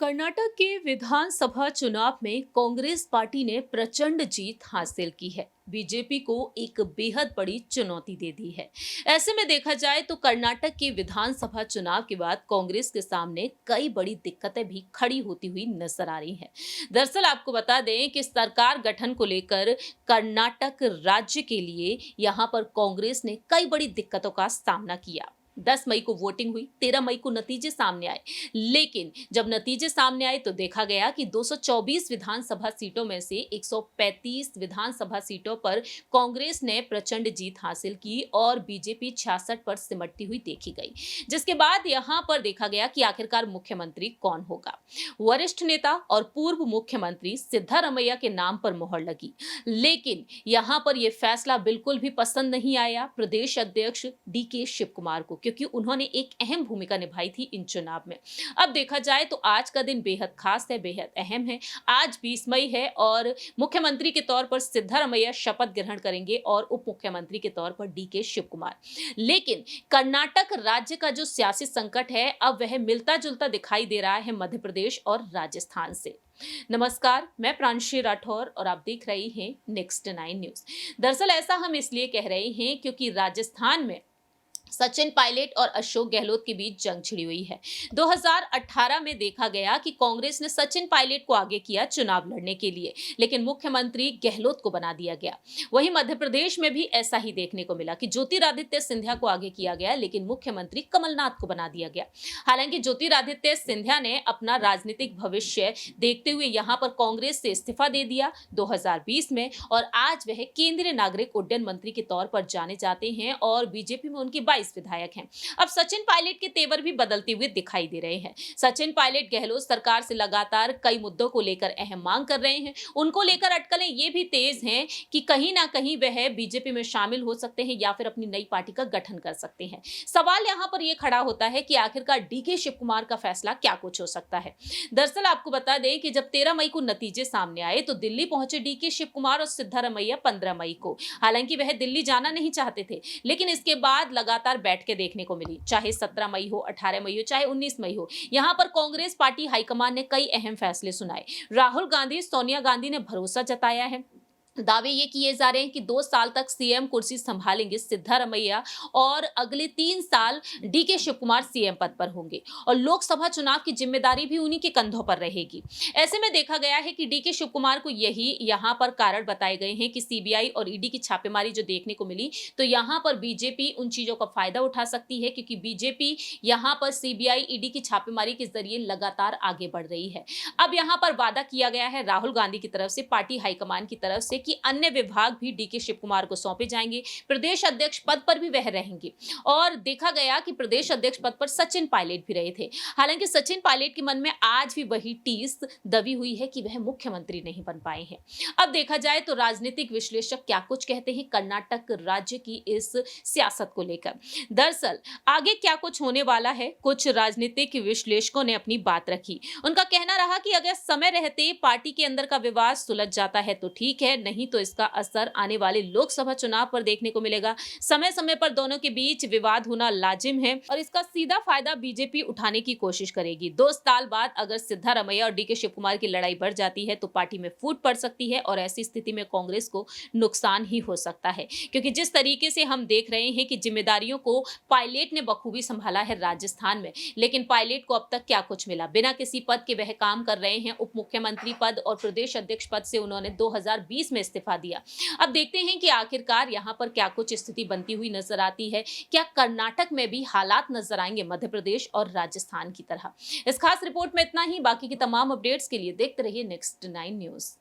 कर्नाटक के विधानसभा चुनाव में कांग्रेस पार्टी ने प्रचंड जीत हासिल की है। बीजेपी को एक बेहद बड़ी चुनौती दे दी है। ऐसे में देखा जाए तो कर्नाटक के विधानसभा चुनाव के बाद कांग्रेस के सामने कई बड़ी दिक्कतें भी खड़ी होती हुई नजर आ रही हैं। दरअसल आपको बता दें कि सरकार गठन को लेकर कर्नाटक राज्य के लिए यहां पर कांग्रेस ने कई बड़ी दिक्कतों का सामना किया। 10 मई को वोटिंग हुई, 13 मई को नतीजे सामने आए। लेकिन जब नतीजे सामने आए तो देखा गया कि 224 विधानसभा सीटों में से 135 विधानसभा सीटों पर कांग्रेस ने प्रचंड जीत हासिल की और बीजेपी 66 पर सिमटती हुई देखी गई। जिसके बाद यहां पर देखा गया कि आखिरकार मुख्यमंत्री कौन होगा। वरिष्ठ नेता और पूर्व मुख्यमंत्री सिद्धारमैया के नाम पर मोहर लगी। लेकिन यहां पर यह फैसला बिल्कुल भी पसंद नहीं आया प्रदेश अध्यक्ष डीके शिव कुमार को, क्योंकि उन्होंने एक अहम भूमिका निभाई थी इन चुनाव में। अब देखा जाए तो आज का दिन बेहद खास है, बेहद अहम है। आज 20 मई है और मुख्यमंत्री के तौर पर सिद्धारमैया शपथ ग्रहण करेंगे और उप मुख्यमंत्री के तौर पर डीके शिव कुमार। लेकिन कर्नाटक राज्य का जो सियासी संकट है अब वह मिलता जुलता दिखाई दे रहा है मध्य प्रदेश और राजस्थान से। नमस्कार, मैं प्रांशी राठौर और आप देख रहे हैं नेक्स्ट 9 न्यूज। दरअसल ऐसा हम इसलिए कह रहे हैं क्योंकि राजस्थान में सचिन पायलट और अशोक गहलोत के बीच जंग छिड़ी हुई है। 2018 में देखा गया कि कांग्रेस ने सचिन पायलट को आगे किया चुनाव लड़ने के लिए, लेकिन मुख्यमंत्री गहलोत को बना दिया गया। वहीं मध्य प्रदेश में भी ऐसा ही देखने को मिला कि ज्योतिरादित्य सिंधिया को आगे किया गया, लेकिन मुख्यमंत्री कमलनाथ को बना दिया गया। हालांकि ज्योतिरादित्य सिंधिया ने अपना राजनीतिक भविष्य देखते हुए यहां पर कांग्रेस से इस्तीफा दे दिया 2020 में और आज वह केंद्रीय नागरिक उड्डयन मंत्री के तौर पर जाने जाते हैं और बीजेपी में उनकी 22 विधायक हैं। अब सचिन पायलट के तेवर भी बदलते हुए दिखाई दे रहे हैं। सचिन पायलट गहलोत सरकार से लगातार कई मुद्दों को लेकर अहम मांग कर रहे हैं। उनको लेकर अटकलें ये भी तेज हैं कि कहीं ना कहीं वह बीजेपी में शामिल हो सकते हैं या फिर अपनी नई पार्टी का गठन कर सकते हैं। सवाल यहां पर यह खड़ा होता है कि आखिरकार डीके शिव कुमार का फैसला क्या कुछ हो सकता है। दरअसल आपको बता दें कि जब 13 मई को नतीजे सामने आए तो दिल्ली पहुंचे डीके शिव कुमार और सिद्धारमैया 15 मई को। हालांकि वह दिल्ली जाना नहीं चाहते थे, लेकिन इसके बाद लगातार बैठ के देखने को मिली, चाहे 17 मई हो, 18 मई हो, चाहे 19 मई हो। यहां पर कांग्रेस पार्टी हाईकमान ने कई अहम फैसले सुनाए। राहुल गांधी, सोनिया गांधी ने भरोसा जताया है। दावे ये किए जा रहे हैं कि 2 साल तक सीएम कुर्सी संभालेंगे सिद्धारमैया और अगले 3 साल डीके शिव कुमार सीएम पद पर होंगे और लोकसभा चुनाव की जिम्मेदारी भी उन्हीं के कंधों पर रहेगी। ऐसे में देखा गया है कि डीके शिव कुमार को यही यहां पर कारण बताए गए हैं कि सीबीआई और ईडी की छापेमारी जो देखने को मिली, तो यहां पर बीजेपी उन चीजों का फायदा उठा सकती है, क्योंकि बीजेपी यहां पर सीबीआई ईडी की छापेमारी के जरिए लगातार आगे बढ़ रही है। अब यहां पर वादा किया गया है राहुल गांधी की तरफ से, पार्टी हाईकमान की तरफ से, कि अन्य विभाग भी डीके शिव कुमार को सौंपे जाएंगे। प्रदेश अध्यक्ष पद पर भी वह रहेंगे और देखा गया कि प्रदेश अध्यक्ष पद पर सचिन पायलट भी रहे थे। हालांकि सचिन पायलट के मन में आज भी वही टीस दबी हुई है कि वह मुख्यमंत्री नहीं बन पाए हैं। अब देखा जाए तो राजनीतिक विश्लेषक क्या कुछ कहते हैं कर्नाटक राज्य की इस सियासत को लेकर। दरअसल आगे क्या कुछ होने वाला है, कुछ राजनीतिक विश्लेषकों ने अपनी बात रखी। उनका कहना रहा कि अगर समय रहते पार्टी के अंदर का विवाद सुलझ जाता है तो ठीक है, नहीं तो इसका असर आने वाले लोकसभा चुनाव पर देखने को मिलेगा। समय समय पर दोनों के बीच विवाद होना लाजिम है और इसका सीधा फायदा बीजेपी उठाने की कोशिश करेगी। 2 साल बाद अगर सिद्धारमैया और डीके शिव कुमार की लड़ाई बढ़ जाती है तो पार्टी में फूट पड़ सकती है और ऐसी स्थिति में कांग्रेस को नुकसान ही हो सकता है, क्योंकि जिस तरीके से हम देख रहे हैं कि जिम्मेदारियों को पायलट ने बखूबी संभाला है राजस्थान में, लेकिन पायलट को अब तक क्या कुछ मिला। बिना किसी पद के वह काम कर रहे हैं। उप मुख्यमंत्री पद और प्रदेश अध्यक्ष पद से उन्होंने 2020 में इस्तीफा दिया। अब देखते हैं कि आखिरकार यहां पर क्या कुछ स्थिति बनती हुई नजर आती है। क्या कर्नाटक में भी हालात नजर आएंगे मध्य प्रदेश और राजस्थान की तरह। इस खास रिपोर्ट में इतना ही। बाकी की तमाम अपडेट्स के लिए देखते रहिए नेक्स्ट 9 न्यूज।